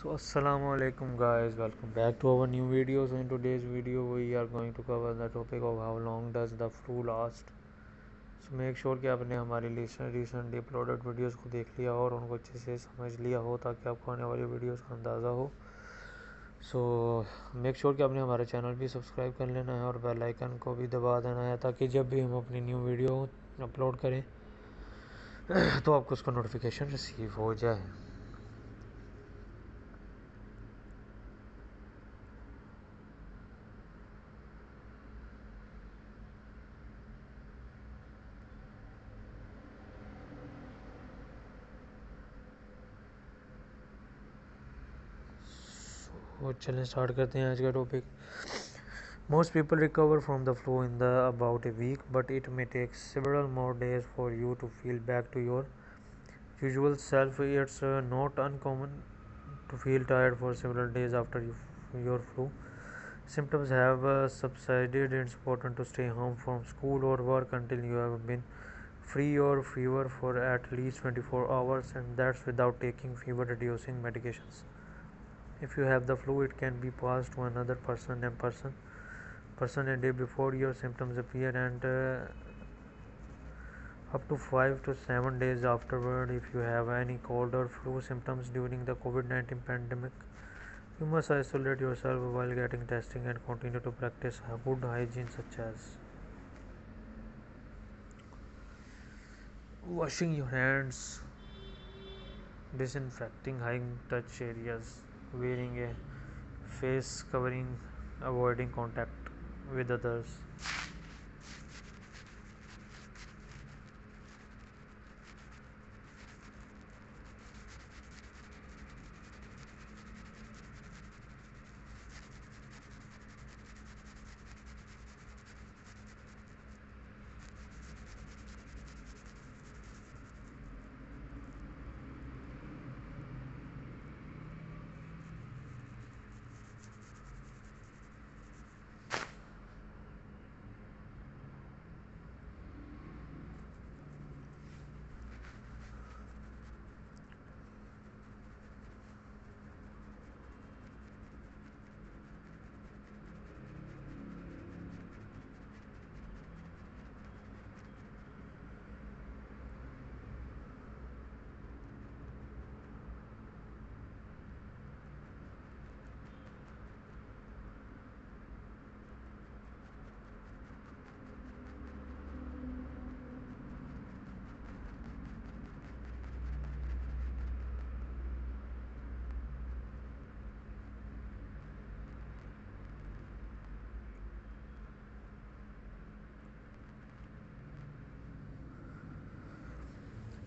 So assalamu alaikum guys, welcome back to our new video. So in today's video we are going to cover the topic of how long does the flu last. So make sure कि आपने हमारी recently uploaded videos को देख लिया हो और उनको अच्छे से समझ लिया हो ताकि आपको आने वाली वीडियोस का अंदाज़ा हो. सो मेक श्योर कि आपने हमारा चैनल भी सब्सक्राइब कर लेना है और बेल आइकन को भी दबा देना है ताकि जब भी हम अपनी न्यू वीडियो अपलोड करें तो आपको उसका नोटिफिकेशन रिसीव हो जाए. तो चलें स्टार्ट करते हैं आज का topic. Most people recover from the flu in the about a week, but it may take several more days for you to feel back to your usual self. It's not uncommon to feel tired for several days after your flu symptoms have subsided. It's important to stay home from school or work until you have been free or fever for at least 24 hours, and that's without taking fever reducing medications. If you have the flu, it can be passed to another person a day before your symptoms appear, and up to 5 to 7 days afterward. If you have any cold or flu symptoms during the COVID-19 pandemic, you must isolate yourself while getting testing and continue to practice good hygiene such as washing your hands, disinfecting high touch areas, wearing a face covering, avoiding contact with others.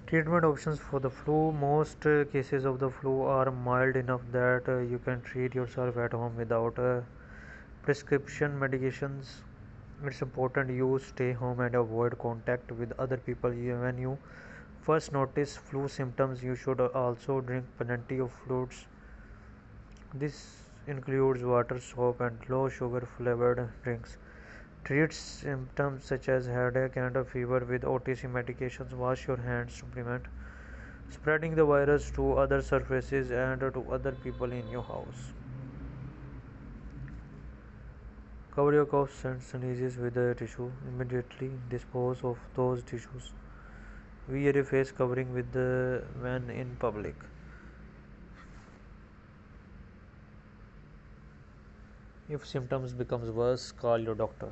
Treatment options for the flu. Most cases of the flu are mild enough that you can treat yourself at home without prescription medications. It's important you stay home and avoid contact with other people. When you first notice flu symptoms, you should also drink plenty of fluids. This includes water, soap, and low sugar flavored drinks. Treat symptoms such as headache and a fever with OTC medications. Wash your hands to prevent spreading the virus to other surfaces and to other people in your house. Cover your coughs and sneezes with a tissue. Immediately dispose of those tissues. Wear a face covering when in public. If symptoms becomes worse, call your doctor.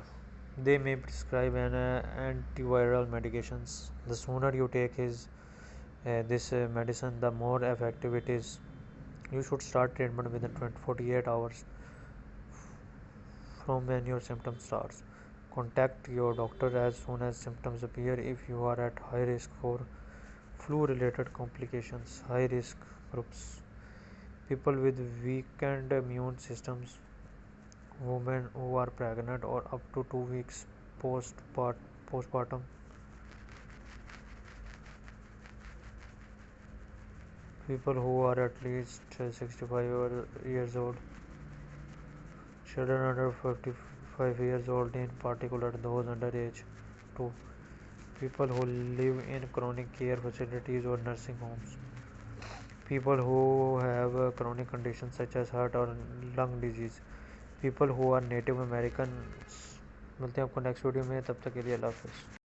They may prescribe an antiviral medications. The sooner you take this medicine, the more effective it is. You should start treatment within 48 hours from when your symptoms starts. Contact your doctor as soon as symptoms appear. If you are at high risk for flu related complications, high risk groups, people with weakened immune systems, women who are pregnant or up to 2 weeks postpartum, people who are at least 65 years old, children under 55 years old, in particular those under age 2, people who live in chronic care facilities or nursing homes, people who have chronic conditions such as heart or lung disease, people who are native Americans. मिलते हैं आपको next video में, तब तक के लिए अल्लाह हाफिज़।